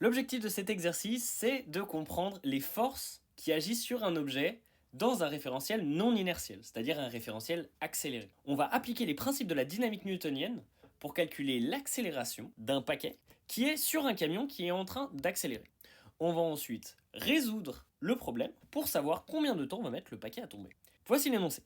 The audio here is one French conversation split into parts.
L'objectif de cet exercice, c'est de comprendre les forces qui agissent sur un objet dans un référentiel non inertiel, c'est-à-dire un référentiel accéléré. On va appliquer les principes de la dynamique newtonienne pour calculer l'accélération d'un paquet qui est sur un camion qui est en train d'accélérer. On va ensuite résoudre le problème pour savoir combien de temps va mettre le paquet à tomber. Voici l'énoncé.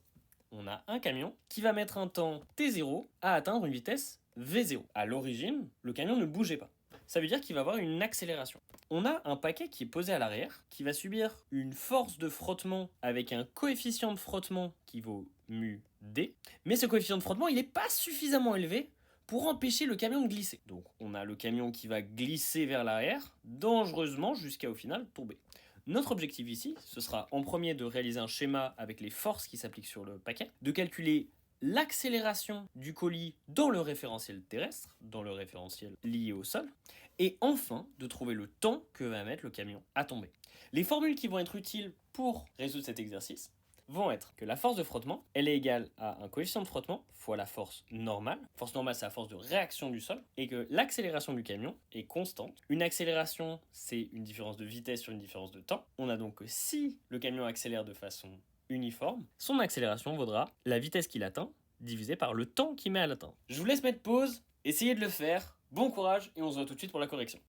On a un camion qui va mettre un temps t0 à atteindre une vitesse v0. À l'origine, le camion ne bougeait pas. Ça veut dire qu'il va avoir une accélération. On a un paquet qui est posé à l'arrière, qui va subir une force de frottement avec un coefficient de frottement qui vaut mu d. Mais ce coefficient de frottement, il n'est pas suffisamment élevé pour empêcher le camion de glisser. Donc on a le camion qui va glisser vers l'arrière, dangereusement jusqu'à au final tomber. Notre objectif ici, ce sera en premier de réaliser un schéma avec les forces qui s'appliquent sur le paquet, de calculer l'accélération du colis dans le référentiel terrestre, dans le référentiel lié au sol, et enfin de trouver le temps que va mettre le camion à tomber. Les formules qui vont être utiles pour résoudre cet exercice vont être que la force de frottement, elle est égale à un coefficient de frottement fois la force normale. Force normale, c'est la force de réaction du sol. Et que l'accélération du camion est constante. Une accélération, c'est une différence de vitesse sur une différence de temps. On a donc que si le camion accélère de façon uniforme, son accélération vaudra la vitesse qu'il atteint divisé par le temps qu'il met à l'atteindre. Je vous laisse mettre pause, essayez de le faire. Bon courage et on se voit tout de suite pour la correction.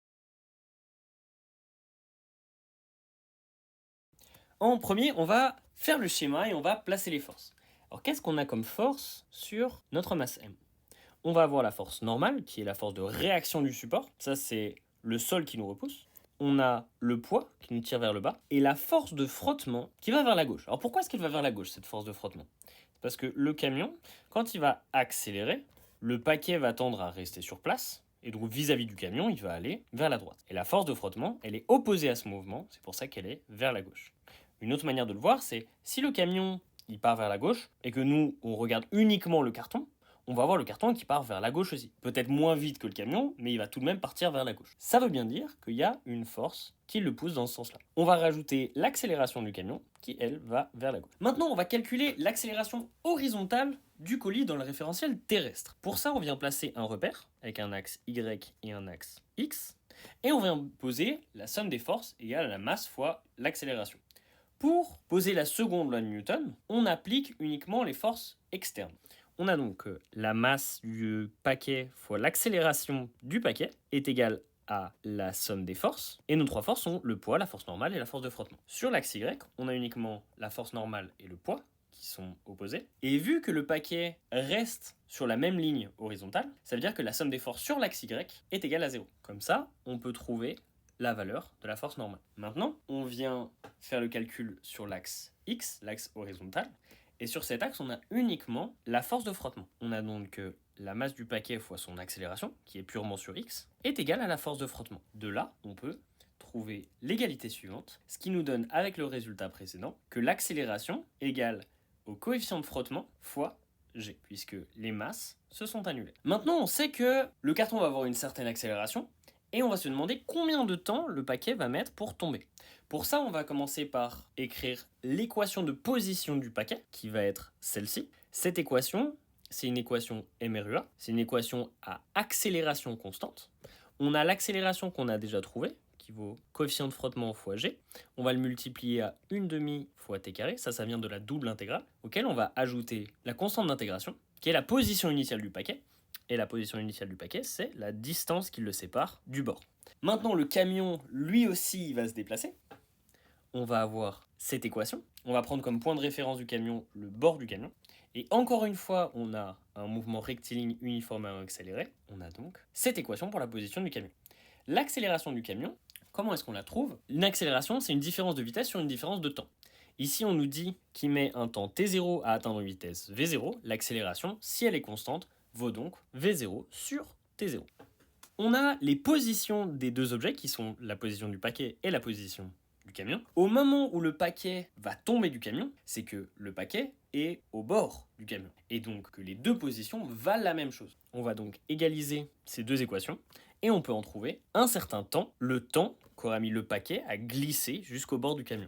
En premier, on va faire le schéma et on va placer les forces. Alors qu'est-ce qu'on a comme force sur notre masse M? On va avoir la force normale, qui est la force de réaction du support. Ça, c'est le sol qui nous repousse. On a le poids qui nous tire vers le bas. Et la force de frottement qui va vers la gauche. Alors pourquoi est-ce qu'elle va vers la gauche, cette force de frottement? C'est parce que le camion, quand il va accélérer, le paquet va tendre à rester sur place. Et donc vis-à-vis du camion, il va aller vers la droite. Et la force de frottement, elle est opposée à ce mouvement. C'est pour ça qu'elle est vers la gauche. Une autre manière de le voir, c'est si le camion il part vers la gauche et que nous, on regarde uniquement le carton, on va avoir le carton qui part vers la gauche aussi. Peut-être moins vite que le camion, mais il va tout de même partir vers la gauche. Ça veut bien dire qu'il y a une force qui le pousse dans ce sens-là. On va rajouter l'accélération du camion qui, elle, va vers la gauche. Maintenant, on va calculer l'accélération horizontale du colis dans le référentiel terrestre. Pour ça, on vient placer un repère avec un axe Y et un axe X. Et on vient poser la somme des forces égale à la masse fois l'accélération. Pour poser la seconde loi de Newton, on applique uniquement les forces externes. On a donc la masse du paquet fois l'accélération du paquet est égale à la somme des forces. Et nos trois forces sont le poids, la force normale et la force de frottement. Sur l'axe Y, on a uniquement la force normale et le poids qui sont opposés. Et vu que le paquet reste sur la même ligne horizontale, ça veut dire que la somme des forces sur l'axe Y est égale à 0. Comme ça, on peut trouver la valeur de la force normale. Maintenant, on vient faire le calcul sur l'axe X, l'axe horizontal, et sur cet axe, on a uniquement la force de frottement. On a donc que la masse du paquet fois son accélération, qui est purement sur X, est égale à la force de frottement. De là, on peut trouver l'égalité suivante, ce qui nous donne, avec le résultat précédent, que l'accélération égale au coefficient de frottement fois G, puisque les masses se sont annulées. Maintenant, on sait que le carton va avoir une certaine accélération, et on va se demander combien de temps le paquet va mettre pour tomber. Pour ça, on va commencer par écrire l'équation de position du paquet, qui va être celle-ci. Cette équation, c'est une équation MRUA, c'est une équation à accélération constante. On a l'accélération qu'on a déjà trouvée, qui vaut coefficient de frottement fois G. On va le multiplier à 1/2 fois t carré, ça vient de la double intégrale, auquel on va ajouter la constante d'intégration, qui est la position initiale du paquet. Et la position initiale du paquet, c'est la distance qui le sépare du bord. Maintenant, le camion, lui aussi, va se déplacer. On va avoir cette équation. On va prendre comme point de référence du camion le bord du camion. Et encore une fois, on a un mouvement rectiligne uniformément accéléré. On a donc cette équation pour la position du camion. L'accélération du camion, comment est-ce qu'on la trouve? Une accélération, c'est une différence de vitesse sur une différence de temps. Ici, on nous dit qu'il met un temps t0 à atteindre une vitesse v0. L'accélération, si elle est constante, vaut donc v0 sur t0. On a les positions des deux objets qui sont la position du paquet et la position du camion. Au moment où le paquet va tomber du camion, c'est que le paquet est au bord du camion. Et donc que les deux positions valent la même chose. On va donc égaliser ces deux équations et on peut en trouver un certain temps, le temps qu'aura mis le paquet à glisser jusqu'au bord du camion.